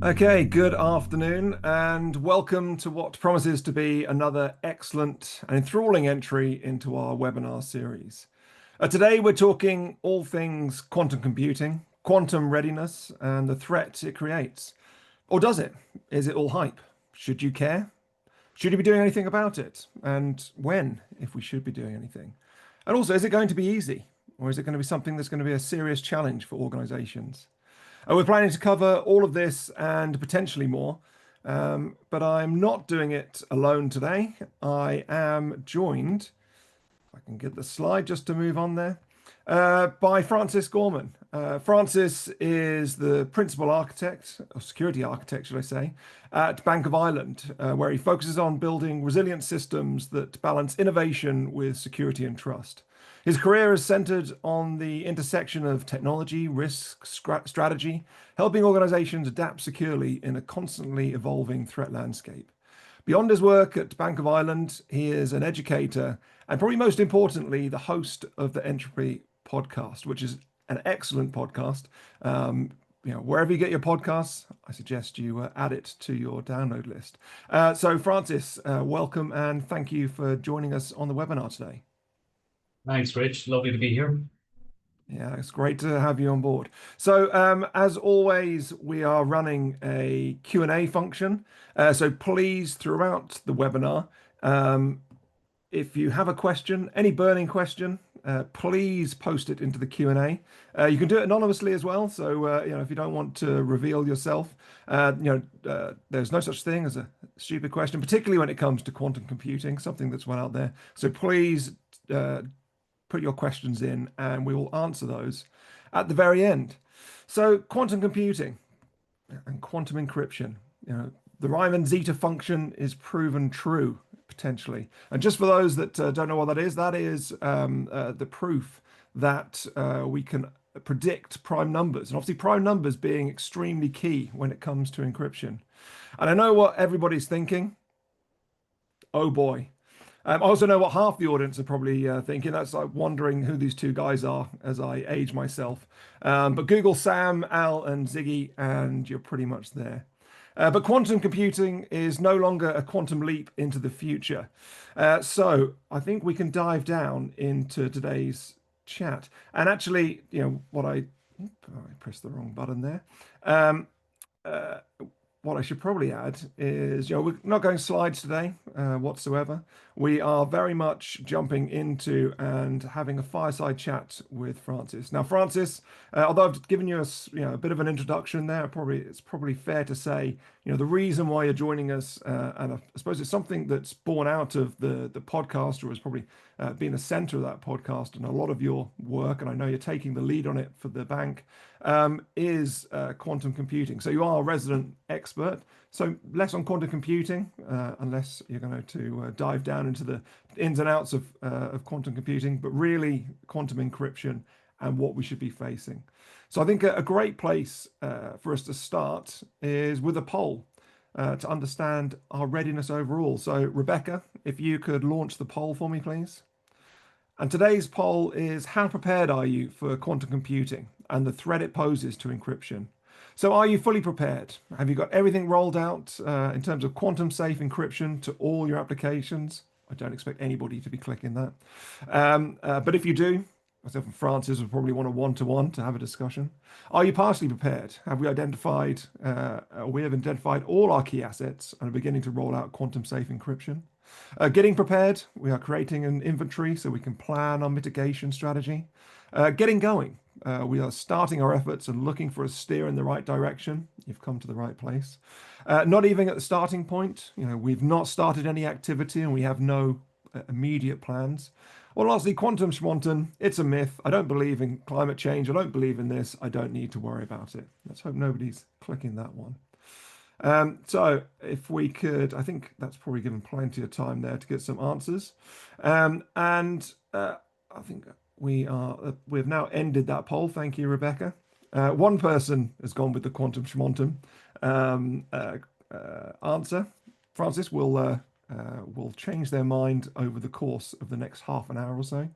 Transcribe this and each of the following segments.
Okay, good afternoon, and welcome to what promises to be another excellent and enthralling entry into our webinar series. Today, we're talking all things quantum computing, quantum readiness, and the threat it creates. Or does it? Is it all hype? Should you care? Should you be doing anything about it? And when, if we should be doing anything? And also, is it going to be easy? Or is it going to be something that's going to be a serious challenge for organizations? We're planning to cover all of this and potentially more, but I'm not doing it alone today. I am joined, if I can get the slide just to move on there, by Francis Gorman. Francis is the principal architect, or security architect, should I say, at Bank of Ireland, where he focuses on building resilient systems that balance innovation with security and trust. His career is centered on the intersection of technology, risk, strategy, helping organizations adapt securely in a constantly evolving threat landscape. Beyond his work at Bank of Ireland, he is an educator and probably most importantly, the host of the Entropy podcast, which is an excellent podcast. Wherever you get your podcasts, I suggest you add it to your download list. So Francis, welcome and thank you for joining us on the webinar today. Thanks, Rich. Lovely to be here. Yeah, it's great to have you on board. So, as always, we are running a Q&A function. So please, throughout the webinar, if you have a question, any burning question, please post it into the Q&A. You can do it anonymously as well. So, if you don't want to reveal yourself, there's no such thing as a stupid question, particularly when it comes to quantum computing, something that's well out there. So please, put your questions in and we will answer those at the very end. So quantum computing and quantum encryption, the Riemann zeta function is proven true potentially. And just for those that don't know what that is the proof that we can predict prime numbers, and obviously prime numbers being extremely key when it comes to encryption. And I know what everybody's thinking. Oh boy, I also know what half the audience are probably thinking. That's like wondering who these two guys are as I age myself. But Google Sam, Al, and Ziggy, and you're pretty much there. But quantum computing is no longer a quantum leap into the future. So I think we can dive down into today's chat. And actually, I pressed the wrong button there. Um, uh, what I should probably add is, we're not going slides today whatsoever. We are very much jumping into and having a fireside chat with Francis. Now, Francis, although I've given you a bit of an introduction there, it's probably fair to say, the reason why you're joining us, and I suppose it's something that's born out of the podcast, or has probably been the center of that podcast and a lot of your work, and I know you're taking the lead on it for the bank, is quantum computing. So you are a resident expert. So less on quantum computing, unless you're going to dive down into the ins and outs of quantum computing, but really quantum encryption and what we should be facing. So I think a great place for us to start is with a poll to understand our readiness overall. So Rebecca, if you could launch the poll for me, please. And today's poll is, how prepared are you for quantum computing and the threat it poses to encryption? So are you fully prepared? Have you got everything rolled out in terms of quantum safe encryption to all your applications? I don't expect anybody to be clicking that. But if you do, myself and Francis will probably want a one-to-one to have a discussion. Are you partially prepared? Have we identified all our key assets and are beginning to roll out quantum safe encryption? Getting prepared, we are creating an inventory so we can plan our mitigation strategy. Getting going, we are starting our efforts and looking for a steer in the right direction. You've come to the right place. Not even at the starting point, we've not started any activity and we have no immediate plans. Well, lastly, quantum schmontum, it's a myth. I don't believe in climate change. I don't believe in this. I don't need to worry about it. Let's hope nobody's clicking that one. So if we could, I think that's probably given plenty of time there to get some answers. I think we've now ended that poll. Thank you, Rebecca. One person has gone with the quantum schmontum answer. Francis will change their mind over the course of the next half an hour or so.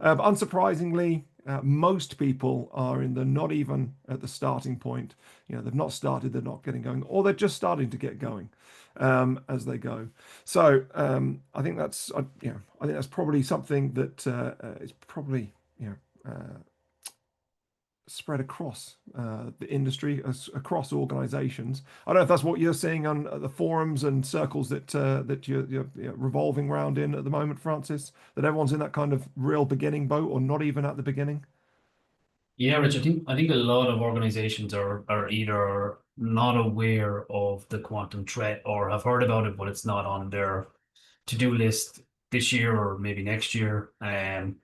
But unsurprisingly, Most people are in the not even at the starting point. They've not started, they're not getting going, or they're just starting to get going as they go. So I think I think that's probably something that is probably spread across the industry, across organizations. I don't know if that's what you're seeing on the forums and circles that you're revolving around in at the moment, Francis, that everyone's in that kind of real beginning boat or not even at the beginning. Yeah, Rich, I think a lot of organizations are either not aware of the quantum threat or have heard about it, but it's not on their to-do list this year or maybe next year. And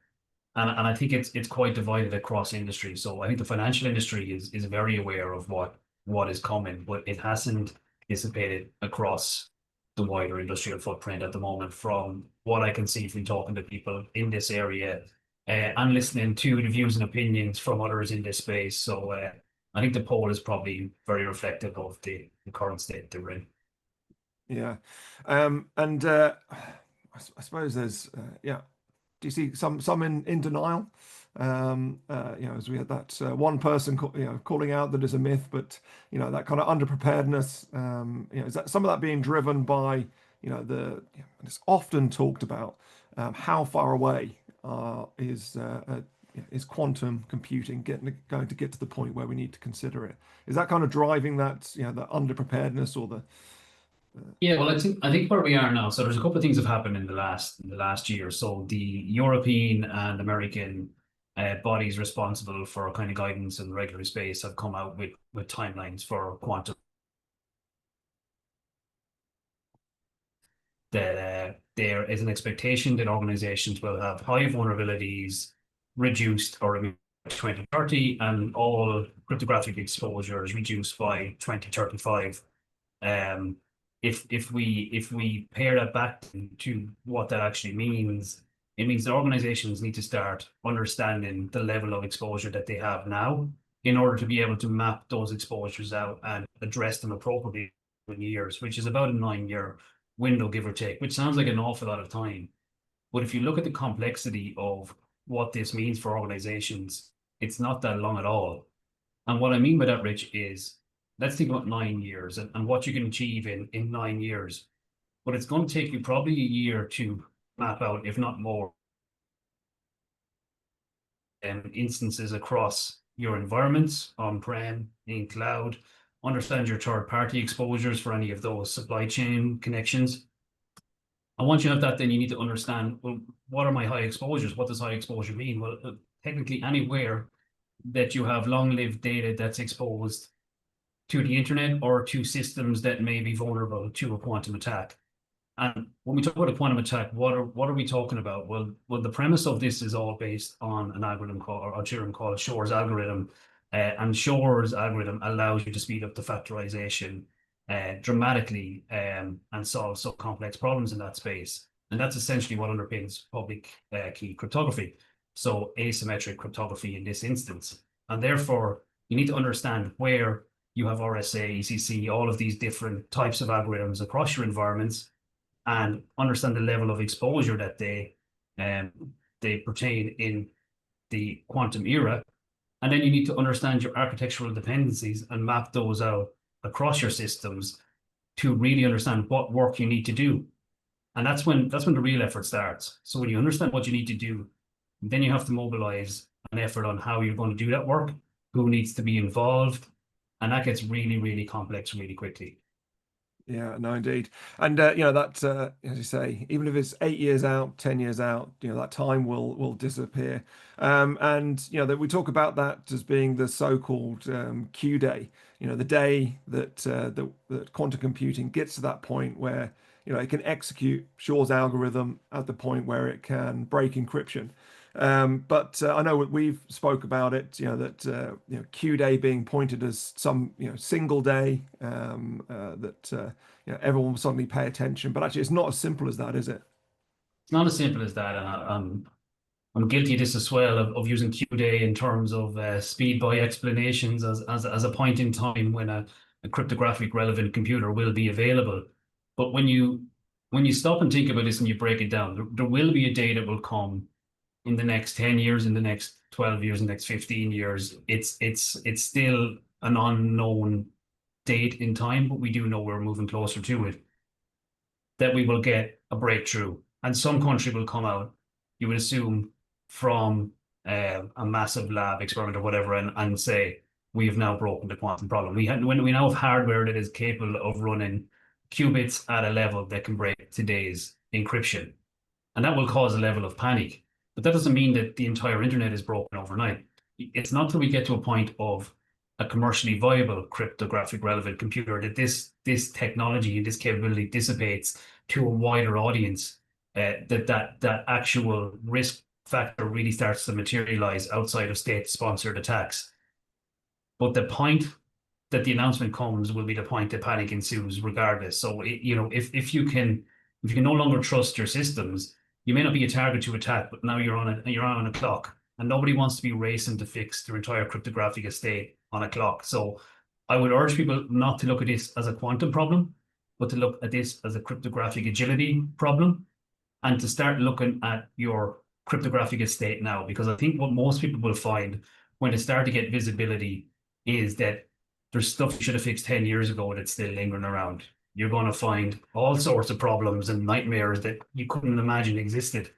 I think it's quite divided across industries. So I think the financial industry is very aware of what is coming, but it hasn't dissipated across the wider industrial footprint at the moment. From what I can see from talking to people in this area, and listening to the views and opinions from others in this space. So I think the poll is probably very reflective of the current state that we're in. Yeah. And I suppose there's yeah. Do you see some in denial? As we had that one person calling out that is a myth, but that kind of underpreparedness. Is that some of that being driven by it's often talked about how far away is quantum computing going to get to the point where we need to consider it? Is that kind of driving that the underpreparedness or the Yeah, well, I think where we are now. So there's a couple of things have happened in the last year. So the European and American bodies responsible for kind of guidance in the regulatory space have come out with timelines for quantum. That there is an expectation that organizations will have high vulnerabilities reduced or removed by 2030, and all cryptographic exposures reduced by 2035. Um, if we pair that back to what that actually means, it means the organizations need to start understanding the level of exposure that they have now in order to be able to map those exposures out and address them appropriately in years, which is about a 9 year window, give or take, which sounds like an awful lot of time. But if you look at the complexity of what this means for organizations, it's not that long at all. And what I mean by that, Rich, is let's think about 9 years and what you can achieve in 9 years. But it's going to take you probably a year to map out, if not more, instances across your environments, on-prem, in cloud, understand your third-party exposures for any of those supply chain connections. And once you have that, then you need to understand, well, what are my high exposures? What does high exposure mean? Well, technically anywhere that you have long-lived data that's exposed to the internet or to systems that may be vulnerable to a quantum attack. And when we talk about a quantum attack, what are we talking about? Well, the premise of this is all based on an algorithm called, or a theorem called Shor's algorithm. And Shor's algorithm allows you to speed up the factorization dramatically, and solve some complex problems in that space. And that's essentially what underpins public key cryptography. So asymmetric cryptography in this instance. And therefore, you need to understand where you have RSA, ECC, all of these different types of algorithms across your environments, and understand the level of exposure that they pertain in the quantum era. And then you need to understand your architectural dependencies and map those out across your systems to really understand what work you need to do. And that's when the real effort starts. So when you understand what you need to do, then you have to mobilize an effort on how you're going to do that work, who needs to be involved, and that gets really, really complex really quickly. Yeah, no, indeed. And that as you say, even if it's 8 years out, 10 years out, that time will disappear. And that we talk about that as being the so-called Q day. The day that quantum computing gets to that point where it can execute Shor's algorithm at the point where it can break encryption. But I know we've spoke about it, that Q day being pointed as some single day that everyone will suddenly pay attention. But actually, it's not as simple as that, is it? It's not as simple as that. And I'm guilty of this as well, of using Q day in terms of speed by explanations as a point in time when a cryptographic relevant computer will be available. But when you stop and think about this and you break it down, there will be a day that will come in the next 10 years, in the next 12 years, the next 15 years, it's still an unknown date in time, but we do know we're moving closer to it, that we will get a breakthrough. And some country will come out, you would assume, from a massive lab experiment or whatever, and say, we have now broken the quantum problem. When we now have hardware that is capable of running qubits at a level that can break today's encryption. And that will cause a level of panic. But that doesn't mean that the entire internet is broken overnight. It's not till we get to a point of a commercially viable cryptographic relevant computer that this technology and this capability dissipates to a wider audience, that actual risk factor really starts to materialize outside of state-sponsored attacks. But the point that the announcement comes will be the point that panic ensues regardless. So if you can no longer trust your systems, you may not be a target to attack, but now you're on a clock, and nobody wants to be racing to fix their entire cryptographic estate on a clock. So I would urge people not to look at this as a quantum problem, but to look at this as a cryptographic agility problem, and to start looking at your cryptographic estate now, because I think what most people will find when they start to get visibility is that there's stuff you should have fixed 10 years ago that's still lingering around. You're going to find all sorts of problems and nightmares that you couldn't imagine existed.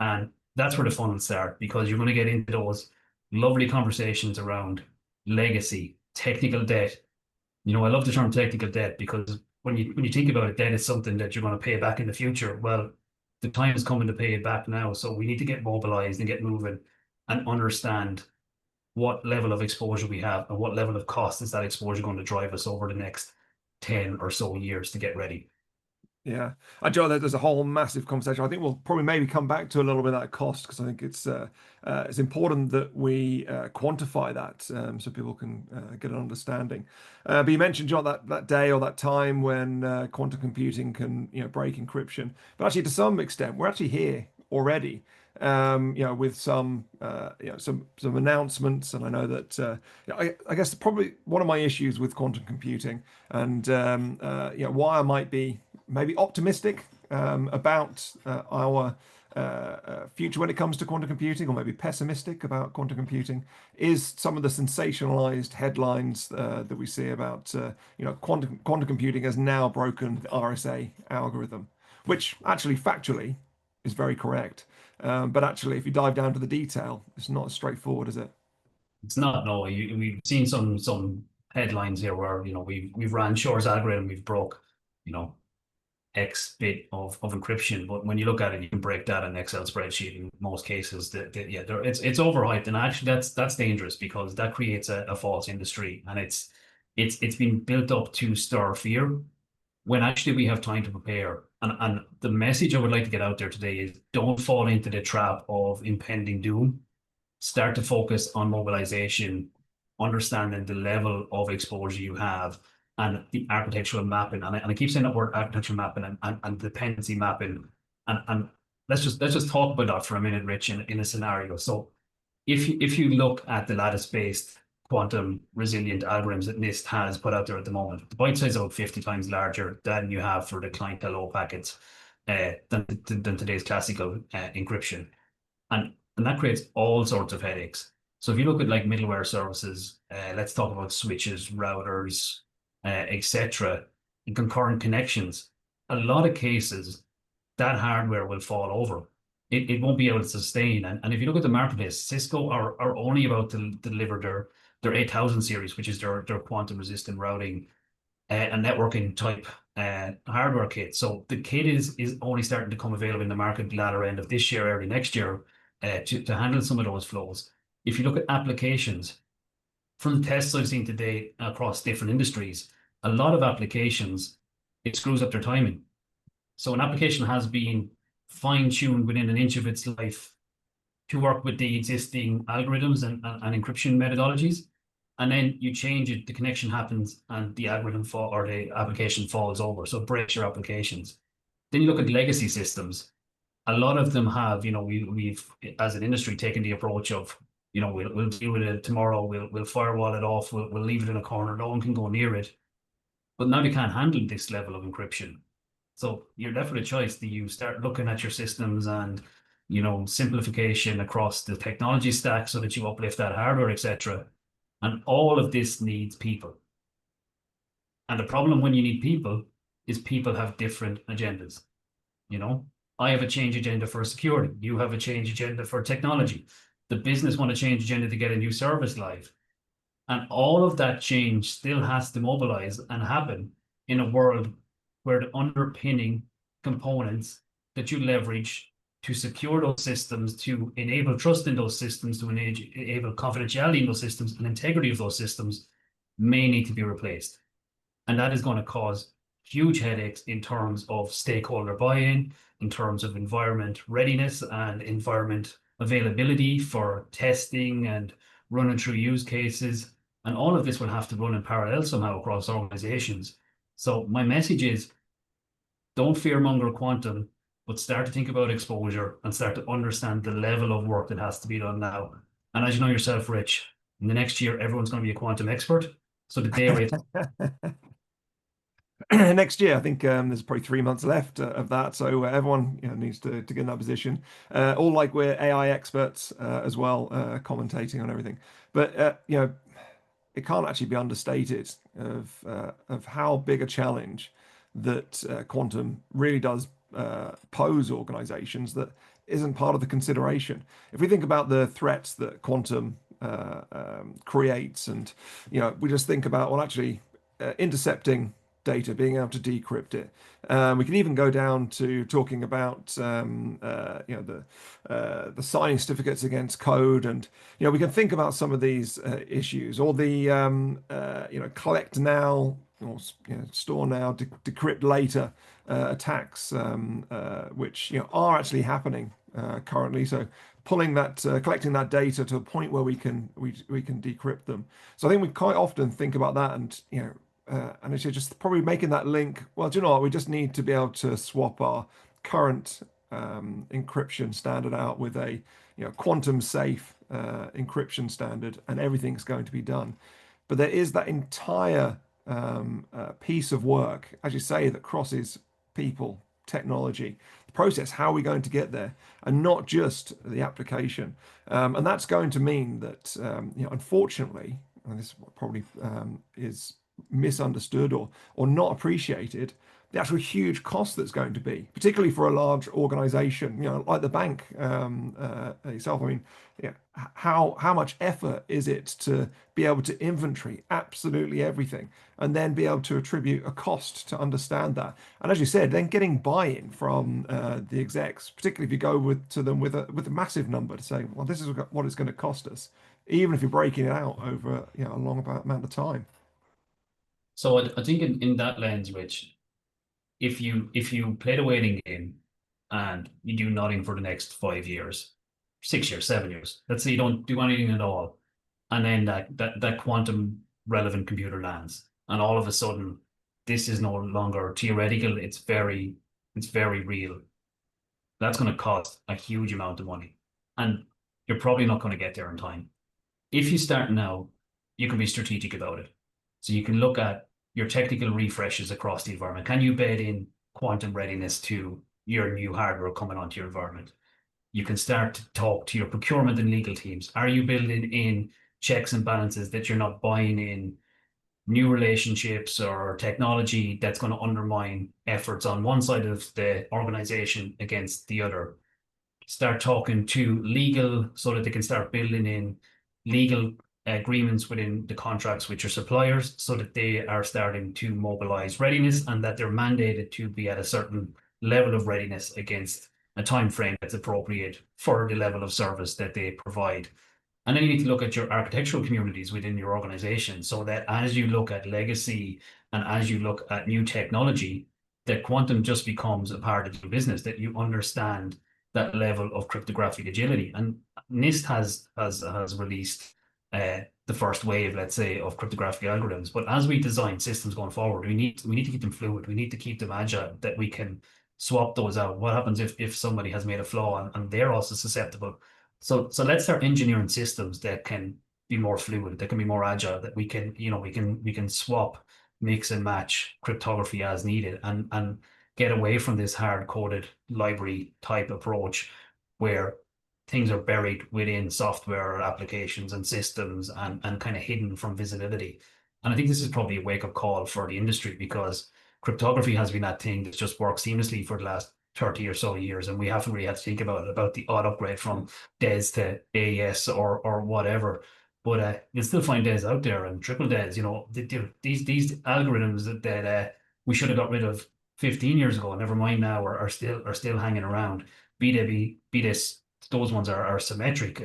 And that's where the fun will start, because you're going to get into those lovely conversations around legacy, technical debt. I love the term technical debt, because when you think about it, debt is something that you're going to pay back in the future. Well, the time is coming to pay it back now. So we need to get mobilized and get moving and understand what level of exposure we have and what level of cost is that exposure going to drive us over the next 10 or so years to get ready. Yeah, Joe, there's a whole massive conversation. I think we'll probably maybe come back to a little bit of that cost, because I think it's important that we quantify that, so people can get an understanding. But you mentioned, John, that day or that time when quantum computing can break encryption. But actually, to some extent, we're actually here already. With some announcements, and I know that I guess probably one of my issues with quantum computing, and why I might be maybe optimistic about our future when it comes to quantum computing, or maybe pessimistic about quantum computing, is some of the sensationalized headlines that we see about quantum computing has now broken the RSA algorithm, which actually factually is very correct. But actually, if you dive down to the detail, it's not as straightforward, is it? It's not. No, we've seen some headlines here where we've ran Shore's algorithm, we've broke X bit of encryption, but when you look at it, you can break that in an Excel spreadsheet in most cases. It's overhyped, and actually that's dangerous, because that creates a false industry, and it's been built up to stir fear when actually we have time to prepare. And the message I would like to get out there today is, don't fall into the trap of impending doom. Start to focus on mobilization, understanding the level of exposure you have, and the architectural mapping. And I keep saying that word, architectural mapping and dependency mapping. And let's just talk about that for a minute, Rich, in a scenario. So if you look at the lattice-based quantum resilient algorithms that NIST has put out there at the moment, the byte size is about 50 times larger than you have for the client hello packets, than today's classical encryption. And that creates all sorts of headaches. So if you look at like middleware services, let's talk about switches, routers, etc., and concurrent connections. A lot of cases, that hardware will fall over. It won't be able to sustain. And if you look at the marketplace, Cisco are only about to deliver their 8000 series, which is their quantum resistant routing and networking type hardware kit. So the kit is only starting to come available in the market latter end of this year, early next year, to handle some of those flows. If you look at applications, from the tests I've seen today across different industries, a lot of applications, it screws up their timing. So an application has been fine-tuned within an inch of its life to work with the existing algorithms and encryption methodologies. And then you change it, the connection happens, and the algorithm or the application falls over. So it breaks your applications. Then you look at legacy systems. A lot of them have, we've as an industry taken the approach of, we'll deal with it tomorrow, we'll firewall it off, we'll leave it in a corner, no one can go near it. But now they can't handle this level of encryption. So you're left with a choice. Do you start looking at your systems and simplification across the technology stack so that you uplift that hardware, etc. And all of this needs people. And the problem when you need people is people have different agendas. I have a change agenda for security. You have a change agenda for technology. The business want a change agenda to get a new service live. And all of that change still has to mobilize and happen in a world where the underpinning components that you leverage to secure those systems, to enable trust in those systems, to enable confidentiality in those systems and integrity of those systems may need to be replaced. And that is going to cause huge headaches in terms of stakeholder buy-in, in terms of environment readiness and environment availability for testing and running through use cases. And all of this will have to run in parallel somehow across organizations. So my message is, don't fearmonger quantum, but start to think about exposure and start to understand the level of work that has to be done now. And as you know yourself, Rich, in the next year, everyone's going to be a quantum expert. So the day rate next year. I think there's probably 3 months left of that, so everyone needs to get in that position. All like we're AI experts as well, commentating on everything. But it can't actually be understated of how big a challenge that quantum really does pose organizations that isn't part of the consideration. If we think about the threats that quantum creates, and we just think about, well, actually intercepting data, being able to decrypt it. We can even go down to talking about the signing certificates against code, and we can think about some of these issues, or the collect now or store now, decrypt later attacks, which are actually happening currently. So pulling that, collecting that data to a point where we can decrypt them. So I think we quite often think about that, and and it's just probably making that link. Well, do you know what? We just need to be able to swap our current encryption standard out with a quantum safe encryption standard, and everything's going to be done. But there is that entire piece of work, as you say, that crosses people, technology, the process. How are we going to get there, and not just the application? And that's going to mean that, unfortunately, and this probably is misunderstood or not appreciated, the actual huge cost that's going to be, particularly for a large organization, like the bank itself. I mean, how much effort is it to be able to inventory absolutely everything, and then be able to attribute a cost to understand that? And as you said, then getting buy-in from the execs, particularly if you go to them with a massive number to say, well, this is what it's going to cost us, even if you're breaking it out over a long amount of time. So I think in that lens, Rich, if you play the waiting game and you do nothing for the next 5 years, 6 years, 7 years, let's say you don't do anything at all, and then that quantum relevant computer lands, and all of a sudden this is no longer theoretical, it's very real. That's going to cost a huge amount of money, and you're probably not going to get there in time. If you start now, you can be strategic about it. So you can look at your technical refreshes across the environment. Can you bed in quantum readiness to your new hardware coming onto your environment? You can start to talk to your procurement and legal teams. Are you building in checks and balances that you're not buying in new relationships or technology that's going to undermine efforts on one side of the organization against the other? Start talking to legal so that they can start building in legal agreements within the contracts with your suppliers, so that they are starting to mobilize readiness, and that they're mandated to be at a certain level of readiness against a time frame that's appropriate for the level of service that they provide. And then you need to look at your architectural communities within your organization, so that as you look at legacy and as you look at new technology, that quantum just becomes a part of your business, that you understand that level of cryptographic agility. And NIST has released the first wave, let's say, of cryptographic algorithms. But as we design systems going forward, we need to keep them fluid. We need to keep them agile, that we can swap those out. What happens if somebody has made a flaw and they're also susceptible? So let's start engineering systems that can be more fluid, that can be more agile, that we can swap, mix and match cryptography as needed, and get away from this hard coded library type approach, where things are buried within software or applications and systems and kind of hidden from visibility. And I think this is probably a wake-up call for the industry because cryptography has been that thing that's just worked seamlessly for the last 30 or so years. And we haven't really had to think about the odd upgrade from DES to AES or whatever. But you'll still find DES out there and triple DES, these algorithms that we should have got rid of 15 years ago, never mind now, are still hanging around. Be this those ones are symmetric,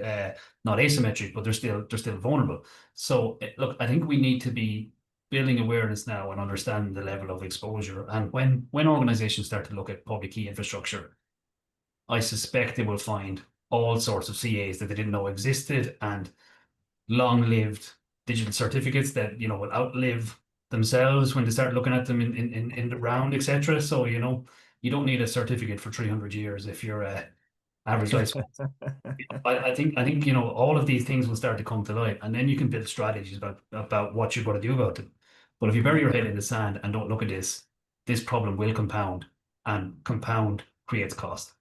not asymmetric, but they're still vulnerable. So look, I think we need to be building awareness now and understanding the level of exposure. And when organizations start to look at public key infrastructure, I suspect they will find all sorts of CAs that they didn't know existed and long-lived digital certificates that will outlive themselves when they start looking at them in the round, etc. So you don't need a certificate for 300 years if you're a average lifespan. I think all of these things will start to come to light, and then you can build strategies about what you're going to do about them. But if you bury your head in the sand and don't look at this problem will compound, and compound creates cost.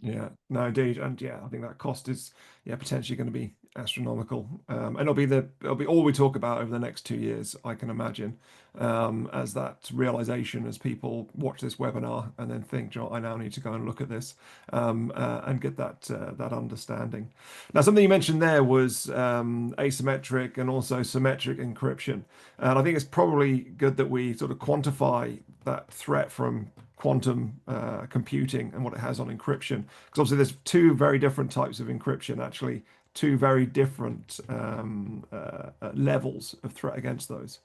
Yeah, no, indeed, and yeah, I think that cost is potentially going to be astronomical, and it'll be all we talk about over the next 2 years, I can imagine, as that realization as people watch this webinar and then think, "Joe, I now need to go and look at this and get that understanding." Now, something you mentioned there was asymmetric and also symmetric encryption, and I think it's probably good that we sort of quantify that threat from quantum computing and what it has on encryption. Because obviously there's two very different types of encryption, actually, two very different levels of threat against those.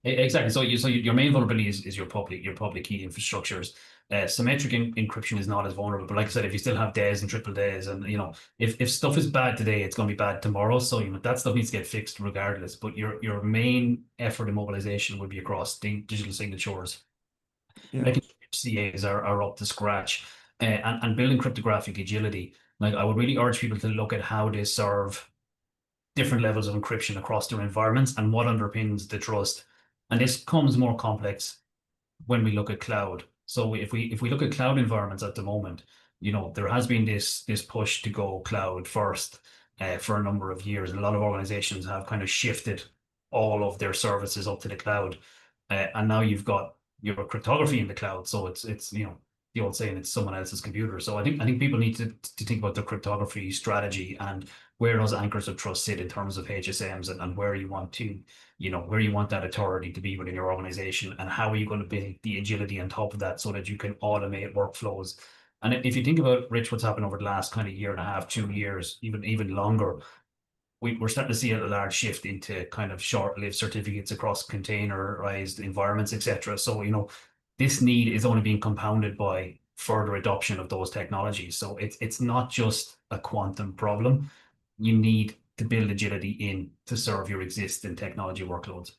Exactly. So your main vulnerability is your public key infrastructures. Symmetric encryption is not as vulnerable, but like I said, if you still have DES and triple DES, and if stuff is bad today, it's going to be bad tomorrow. So that stuff needs to get fixed regardless. But your main effort in mobilization would be across the digital signatures, Yeah. making sure CAs are up to scratch, and building cryptographic agility. Like I would really urge people to look at how they serve different levels of encryption across their environments and what underpins the trust. And this comes more complex when we look at cloud. So if we look at cloud environments at the moment, there has been this push to go cloud first for a number of years. And a lot of organizations have kind of shifted all of their services up to the cloud, and now you've got your cryptography in the cloud. So it's the old saying, it's someone else's computer. So I think people need to think about their cryptography strategy and where those anchors of trust sit in terms of HSMs, and where you want that authority to be within your organization, and how are you going to build the agility on top of that so that you can automate workflows. And if you think about, Rich, what's happened over the last kind of year and a half, 2 years, even longer, we're starting to see a large shift into kind of short-lived certificates across containerized environments, etc. So, this need is only being compounded by further adoption of those technologies. So it's not just a quantum problem. You need to build agility in to serve your existing technology workloads.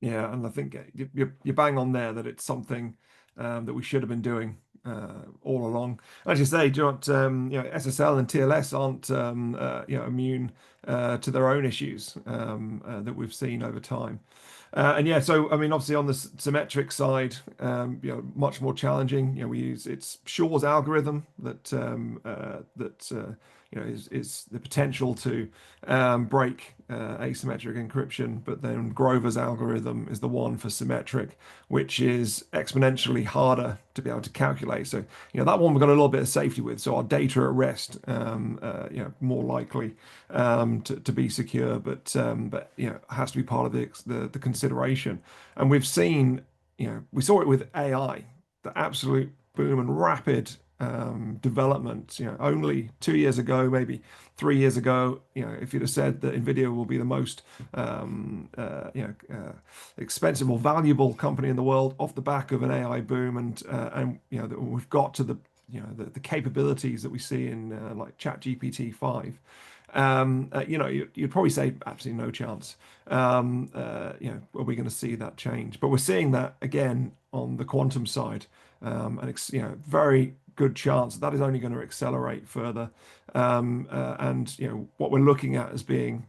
Yeah, and I think you're bang on there that it's something that we should have been doing all along. As you say, do you know what, SSL and TLS aren't immune to their own issues that we've seen over time. And yeah, so I mean, obviously on the symmetric side, much more challenging. We use it's Shor's algorithm that is the potential to break asymmetric encryption, but then Grover's algorithm is the one for symmetric, which is exponentially harder to be able to calculate. So that one we've got a little bit of safety with. So our data at rest, more likely to be secure, but has to be part of the consideration. And we've seen, we saw it with AI, the absolute boom and rapid development. Only 2 years ago, maybe 3 years ago, if you'd have said that Nvidia will be the most expensive or valuable company in the world off the back of an AI boom, and that we've got to the capabilities that we see in like ChatGPT 5. You'd probably say absolutely no chance. Are we going to see that change? But we're seeing that again on the quantum side, and it's very good chance that is only going to accelerate further. And what we're looking at as being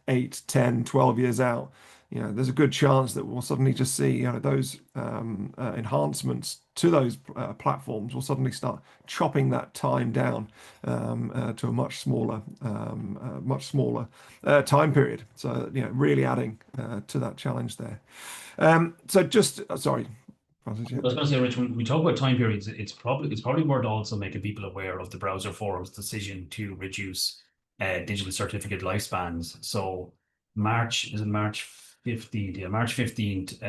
8, 10, 12 years out, there's a good chance that we'll suddenly just see, those enhancements to those platforms will suddenly start chopping that time down to a much smaller time period. So, really adding to that challenge there. So just, sorry, Francis, I yeah. was going to say, Rich, when we talk about time periods, it's probably worth also making people aware of the browser forum's decision to reduce digital certificate lifespans. So March 15th? Yeah, March 15th,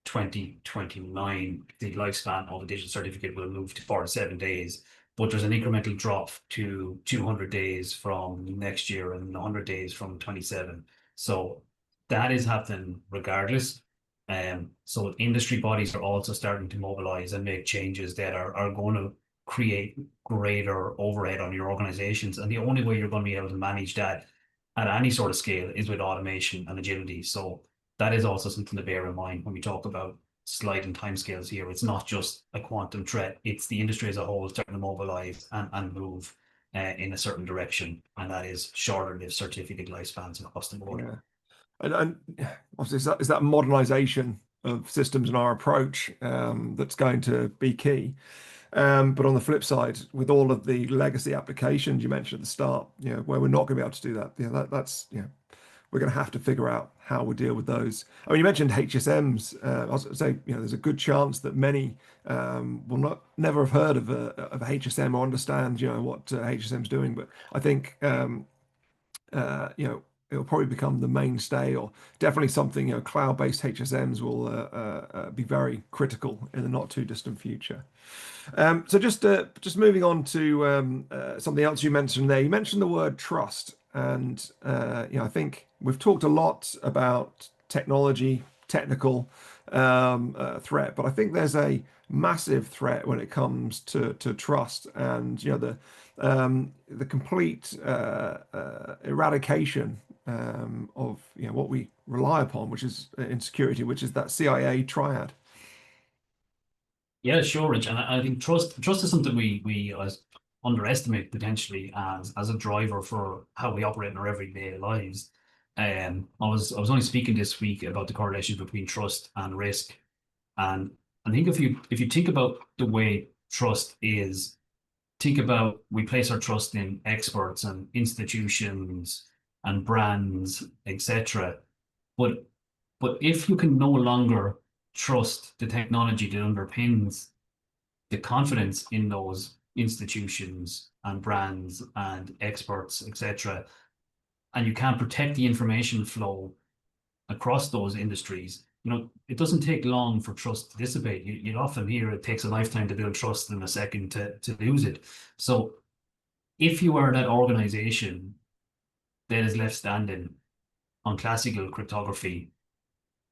2029, the lifespan of a digital certificate will move to 47 days, but there's an incremental drop to 200 days from next year and 100 days from 27. So that is happening regardless. So industry bodies are also starting to mobilize and make changes that are going to create greater overhead on your organizations. And the only way you're going to be able to manage that at any sort of scale is with automation and agility. So that is also something to bear in mind when we talk about sliding timescales here. It's not just a quantum threat, it's the industry as a whole starting to mobilize and move in a certain direction. And that is shorter lived certificate lifespans across the board. Yeah. And obviously, is that modernization of systems and our approach that's going to be key. But on the flip side, with all of the legacy applications you mentioned at the start, where we're not going to be able to do that, that's we're going to have to figure out how we deal with those. I mean, you mentioned HSMs. I was going to say, there's a good chance that many will never have heard of a HSM or understand, what HSM's doing. But I think, it'll probably become the mainstay, or definitely something, cloud-based HSMs will be very critical in the not too distant future. So just moving on to something else you mentioned there. You mentioned the word trust, and I think we've talked a lot about technology, technical threat, but I think there's a massive threat when it comes to trust, and the complete eradication of what we rely upon, which is in security, which is that CIA triad. Yeah, sure, Rich. And I think trust is something we underestimate potentially as a driver for how we operate in our everyday lives. I was only speaking this week about the correlation between trust and risk. And I think if you think about the way trust is, think about we place our trust in experts and institutions and brands, etc. But but if you can no longer trust the technology that underpins the confidence in those institutions and brands and experts, etc., and you can't protect the information flow across those industries, it doesn't take long for trust to dissipate. You'd often hear it takes a lifetime to build trust and a second to lose it. So if you are that organization that is left standing on classical cryptography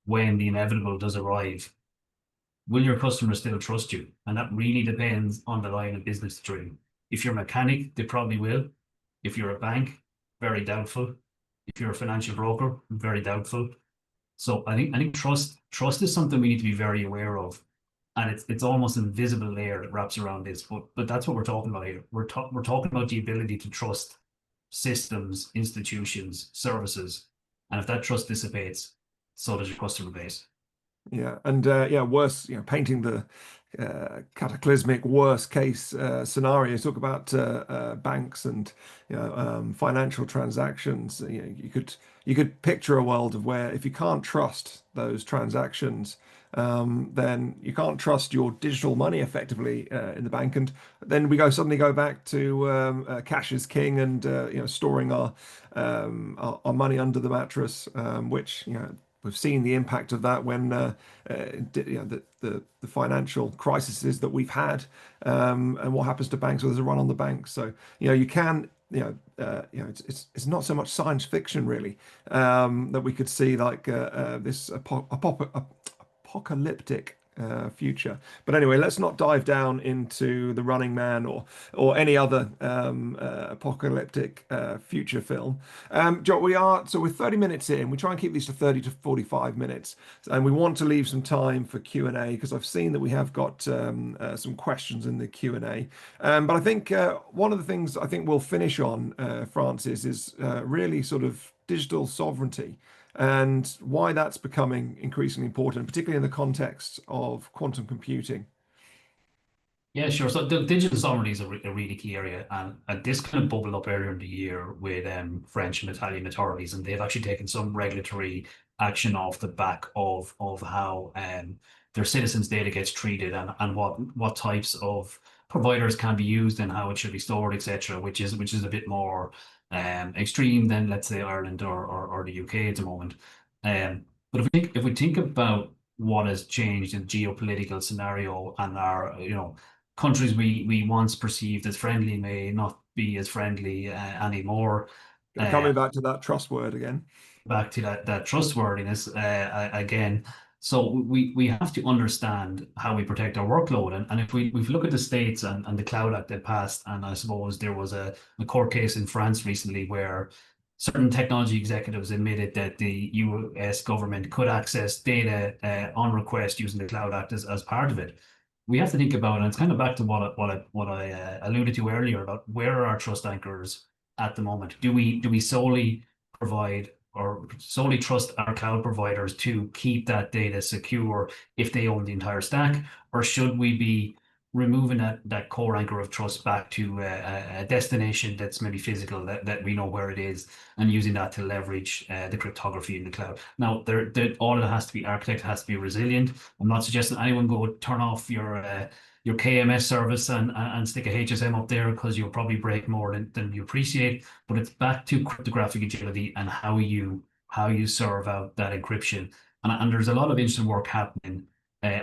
when the inevitable does arrive, will your customers still trust you? And that really depends on the line of business that you're in. If you're a mechanic, they probably will. If you're a bank, very doubtful. If you're a financial broker, very doubtful. So I think trust is something we need to be very aware of, and it's almost an invisible layer that wraps around this. But that's what we're talking about here. We're talking about the ability to trust systems, institutions, services, and if that trust dissipates, so does your customer base. Yeah, and worse, painting the cataclysmic worst case scenario. Talk about banks and financial transactions. You could picture a world of where if you can't trust those transactions, then you can't trust your digital money effectively in the bank, and then we suddenly go back to cash is king, and storing our money under the mattress, which we've seen the impact of that when the financial crises that we've had, and what happens to banks when there's a run on the banks. So you can it's not so much science fiction really, that we could see like this apocalyptic future. But anyway, let's not dive down into The Running Man or any other apocalyptic future film. John, we're 30 minutes in. We try and keep these to 30 to 45 minutes, and we want to leave some time for Q&A because I've seen that we have got some questions in the Q&A. But I think one of the things I think we'll finish on, Francis, is really sort of digital sovereignty. and why that's becoming increasingly important, particularly in the context of quantum computing. Yeah, sure. So the digital sovereignty is a really key area, and this kind of bubbled up earlier in the year with French and Italian authorities, and they've actually taken some regulatory action off the back of how their citizens' data gets treated and what types of providers can be used and how it should be stored, etc., which is a bit more extreme than let's say Ireland or the UK at the moment. But if we think about what has changed in geopolitical scenario and our countries we once perceived as friendly may not be as friendly anymore. Uh, Coming back to that trust word again. Back to that trustworthiness again. So we have to understand how we protect our workload. And if we look at the States and the Cloud Act that passed, and I suppose there was a court case in France recently where certain technology executives admitted that the US government could access data on request using the Cloud Act as part of it. We have to think about, and it's kind of back to what I alluded to earlier about where are our trust anchors at the moment? Do we solely provide or solely trust our cloud providers to keep that data secure if they own the entire stack? Or should we be removing that core anchor of trust back to a destination that's maybe physical, that we know where it is, and using that to leverage the cryptography in the cloud? Now, all of it has to be architected, has to be resilient. I'm not suggesting anyone go turn off your KMS service and stick a HSM up there because you'll probably break more than you appreciate. But it's back to cryptographic agility and how you serve out that encryption. And there's a lot of interesting work happening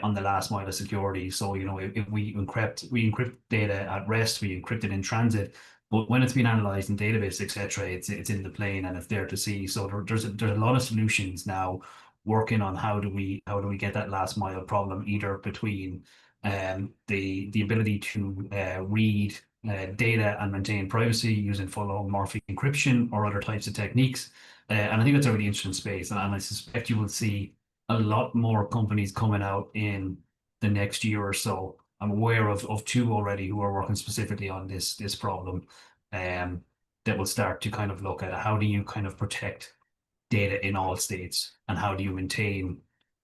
on the last mile of security. So, if we encrypt data at rest, we encrypt it in transit. But when it's been analyzed in database, etc., it's in the plane and it's there to see. So there's a lot of solutions now working on how do we get that last mile problem either between the ability to read data and maintain privacy using full homomorphic encryption or other types of techniques. And I think that's a really interesting space. And I suspect you will see a lot more companies coming out in the next year or so. I'm aware of two already who are working specifically on this problem, um, that will start to kind of look at how do you kind of protect data in all states and how do you maintain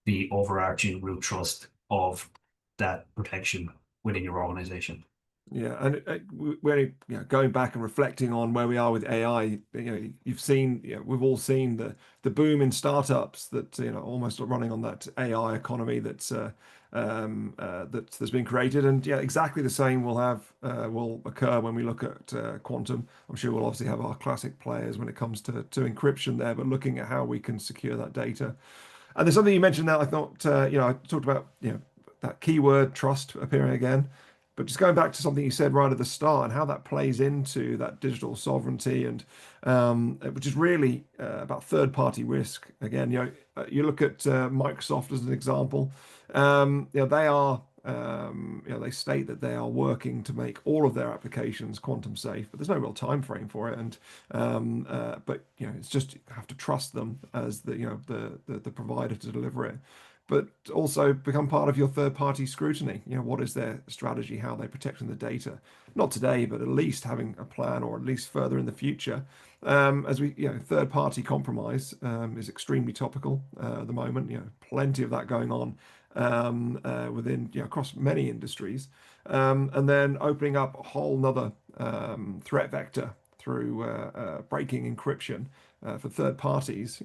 the overarching root trust of that protection within your organization. Yeah, and we're going back and reflecting on where we are with AI. You've seen, we've all seen the boom in startups that almost are running on that AI economy that's been created, and yeah, exactly the same will occur when we look at quantum. I'm sure we'll obviously have our classic players when it comes to encryption there, but looking at how we can secure that data. And there's something you mentioned that I thought, I talked about, that keyword trust appearing again. But just going back to something you said right at the start and how that plays into that digital sovereignty and which is really about third-party risk. Again, you look at Microsoft as an example. They are they state that they are working to make all of their applications quantum safe, but there's no real time frame for it. And but it's just you have to trust them as the provider to deliver it, but also become part of your third-party scrutiny. What is their strategy, how they protecting the data? Not today, but at least having a plan, or at least further in the future. As we, third-party compromise is extremely topical at the moment. Plenty of that going on within, across many industries, and then opening up a whole nother threat vector through breaking encryption for third parties.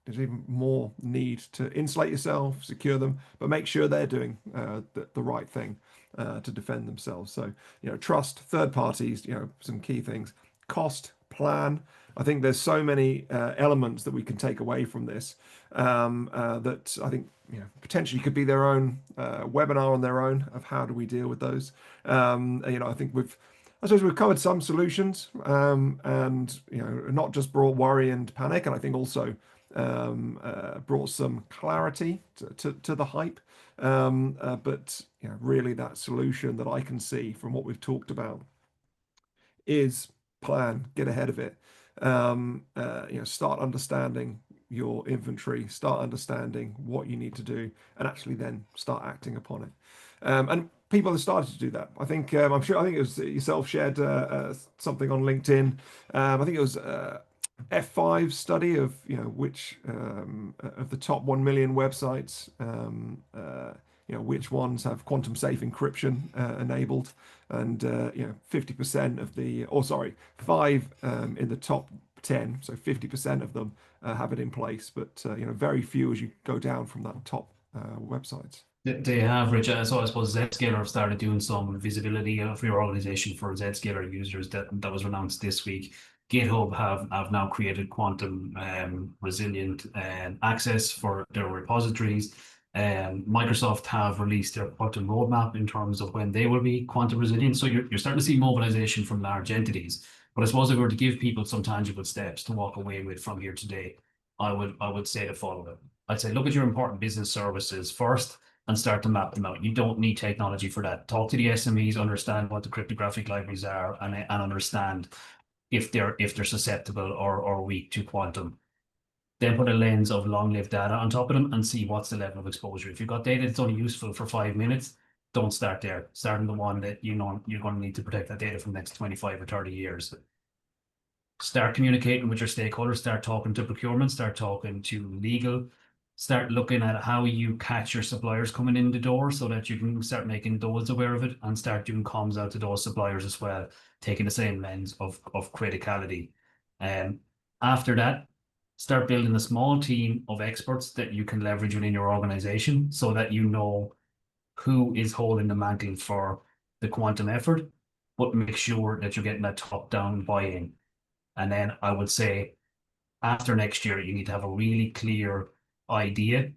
There's even more need to insulate yourself, secure them, but make sure they're doing the right thing to defend themselves. So, trust, third parties, some key things, cost, plan. I think there's so many elements that we can take away from this that I think potentially could be their own webinar on their own of how do we deal with those. I think I suppose we've covered some solutions, and not just brought worry and panic, and I think also brought some clarity to the hype. But really, that solution that I can see from what we've talked about is plan, get ahead of it. Start understanding your inventory, start understanding what you need to do, and actually then start acting upon it. And people have started to do that. I think I think it was yourself shared something on LinkedIn. I think it was F5 study of which of the top 1 million websites, which ones have quantum safe encryption enabled, and 50% of the, or sorry, five in the top 10, so 50% of them have it in place, but very few as you go down from that top websites. They have, Rich. So I suppose Zscaler have started doing some visibility of your organization for Zscaler users that was announced this week. GitHub have now created quantum resilient access for their repositories. Microsoft have released their quantum roadmap in terms of when they will be quantum resilient. So you're starting to see mobilization from large entities. But I suppose if we were to give people some tangible steps to walk away with from here today, I would say the following. I'd say look at your important business services first and start to map them out. You don't need technology for that. Talk to the SMEs, understand what the cryptographic libraries are, and understand if they're susceptible or weak to quantum. Then put a lens of long-lived data on top of them and see what's the level of exposure. If you've got data that's only useful for 5 minutes, don't start there. Start on the one that you know you're going to need to protect that data for the next 25 or 30 years. Start communicating with your stakeholders, start talking to procurement, start talking to legal, start looking at how you catch your suppliers coming in the door so that you can start making those aware of it and start doing comms out to those suppliers as well, taking the same lens of criticality. After that, start building a small team of experts that you can leverage within your organization so that you know who is holding the mantle for the quantum effort, but make sure that you're getting that top-down buy-in. And then I would say after next year, you need to have a really clear idea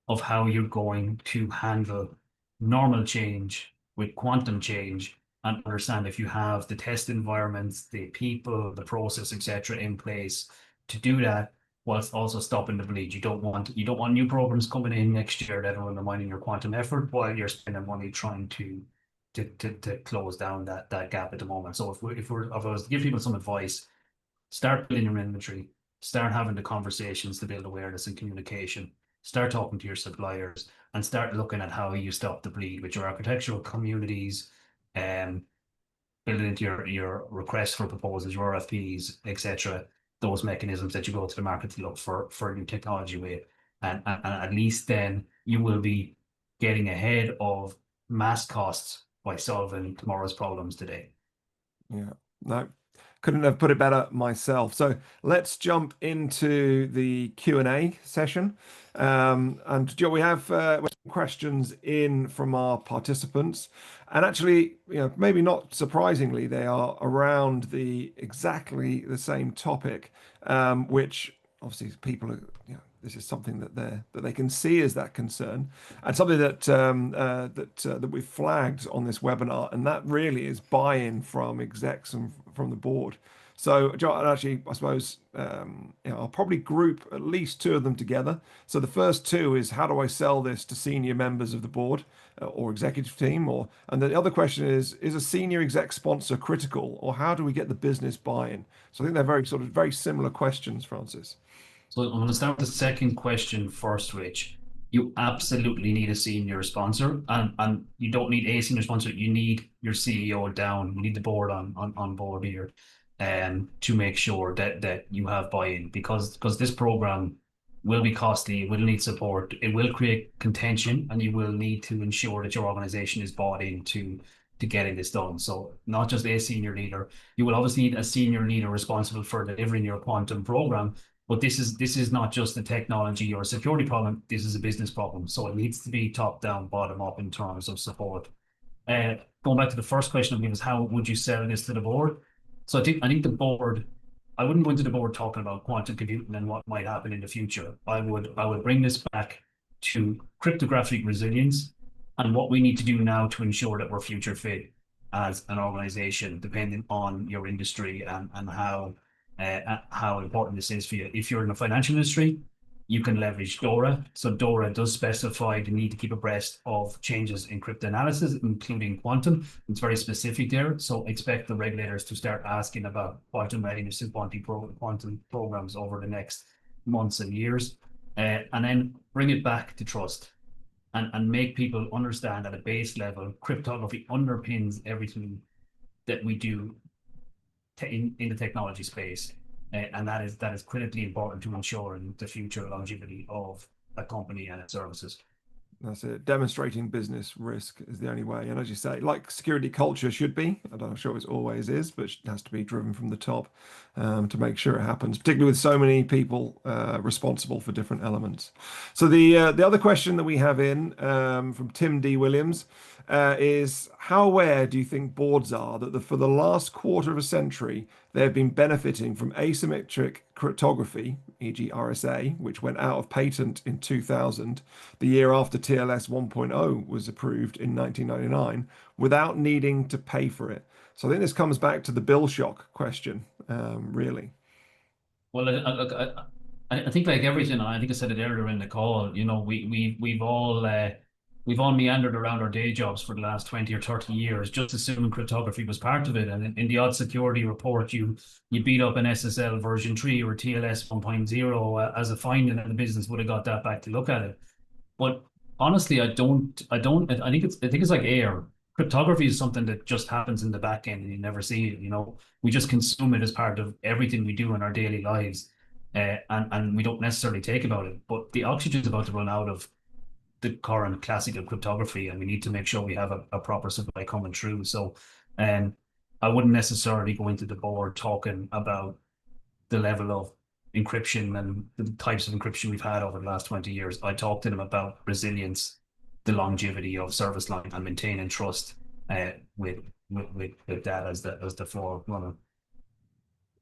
of how you're going to handle normal change with quantum change and understand if you have the test environments, the people, the process, etc., in place to do that whilst also stopping the bleed. You don't want new programs coming in next year that are undermining your quantum effort while you're spending money trying to close down that gap at the moment. So if I was to give people some advice, start building your inventory, start having the conversations to build awareness and communication, start talking to your suppliers, and start looking at how you stop the bleed with your architectural communities, and build it into your requests for proposals, your RFPs, etc. Those mechanisms that you go to the market to look for new technology with. And at least then you will be getting ahead of mass costs by solving tomorrow's problems today. Yeah, no, couldn't have put it better myself. So let's jump into the Q&A session. And Joe, we have questions in from our participants. And actually, maybe not surprisingly, they are around exactly the same topic, which obviously people are, this is something that they can see as that concern, and something that we've flagged on this webinar, and that really is buy-in from execs and from the board. So, John, actually, I suppose I'll probably group at least two of them together. So the first two is how do I sell this to senior members of the board or executive team, and the other question is a senior exec sponsor critical, or how do we get the business buy-in? So I think they're very similar questions, Francis. So I'm going to start with the second question first, Rich. You absolutely need a senior sponsor, and you don't need a senior sponsor. You need your CEO down. You need the board on board here, to make sure that you have buy-in because this program will be costly. It will need support. It will create contention, and you will need to ensure that your organization is bought into getting this done. So not just a senior leader. You will obviously need a senior leader responsible for delivering your quantum program. But this is not just a technology or a security problem. This is a business problem. So it needs to be top down, bottom up in terms of support. Going back to the first question of how would you sell this to the board? So I think the board, I wouldn't go into the board talking about quantum computing and what might happen in the future. I would bring this back to cryptographic resilience and what we need to do now to ensure that we're future fit as an organization, depending on your industry and how important this is for you. If you're in the financial industry, you can leverage DORA. So DORA does specify the need to keep abreast of changes in cryptanalysis, including quantum. It's very specific there. So expect the regulators to start asking about quantum readiness and quantum programs over the next months and years. And then bring it back to trust and make people understand at a base level, cryptography underpins everything that we do in the technology space. and that is critically important to ensuring the future longevity of a company and its services. That's it. Demonstrating business risk is the only way. And as you say, like security culture should be, I don't know, sure it always is, but it has to be driven from the top to make sure it happens, particularly with so many people responsible for different elements. So the other question that we have in from Tim D. Williams is how aware do you think boards are that for the last quarter of a century, they have been benefiting from asymmetric cryptography, e.g. RSA, which went out of patent in 2000, the year after TLS 1.0 was approved in 1999, without needing to pay for it? So I think this comes back to the bill shock question, really. Well, look, I think like everything, I think I said it earlier in the call. You know, we've all meandered around our day jobs for the last 20 or 30 years, just assuming cryptography was part of it. And in the odd security report, you beat up an SSL version 3 or TLS 1.0 as a finding, and the business would have got that back to look at it. But honestly, I think it's like air. Cryptography is something that just happens in the back end and you never see it. You know, we just consume it as part of everything we do in our daily lives, and we don't necessarily take about it. But the oxygen is about to run out of the current classical cryptography, and we need to make sure we have a proper supply coming through. So, um, I wouldn't necessarily go into the board talking about the level of encryption and the types of encryption we've had over the last 20 years. I talked to them about resilience, the longevity of service line, and maintaining trust with, with that as the forerunner.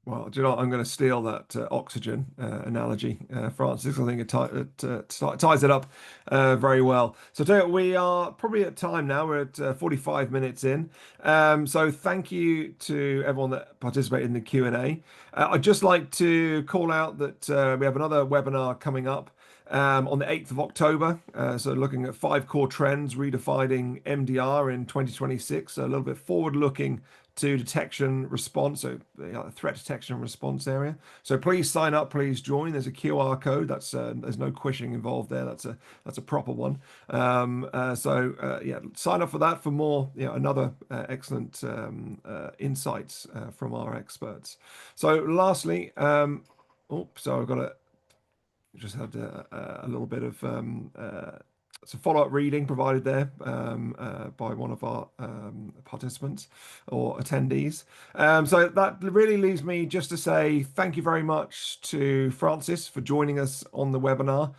Well, do you know what? I'm going to steal that oxygen analogy, Francis. I think it ties it up very well. So tell you what, we are probably at time now. We're at 45 minutes in. So thank you to everyone that participated in the Q&A. I'd just like to call out that we have another webinar coming up on the 8th of October. So looking at 5 core trends, redefining MDR in 2026. So a little bit forward looking to detection response, so threat detection and response area. So please sign up, please join. There's a QR code. That's there's no quishing involved there. That's a proper one. Yeah, sign up for that for more. Another excellent insights from our experts. So lastly, so I've got to just had a little bit of some follow-up reading provided there by one of our participants or attendees. So that really leaves me just to say thank you very much to Francis for joining us on the webinar.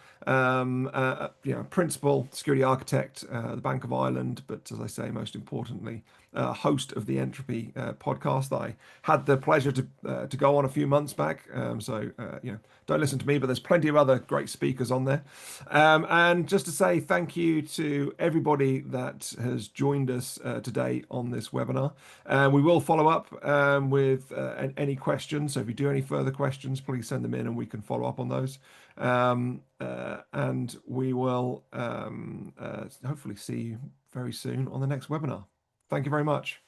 Principal security architect at the Bank of Ireland, but as I say, most importantly, host of the Entropy podcast that I had the pleasure to go on a few months back. Don't listen to me, but there's plenty of other great speakers on there. And just to say thank you to everybody that has joined us today on this webinar. We will follow up with any questions. So if you do any further questions, please send them in and we can follow up on those. And we will hopefully see you very soon on the next webinar. Thank you very much.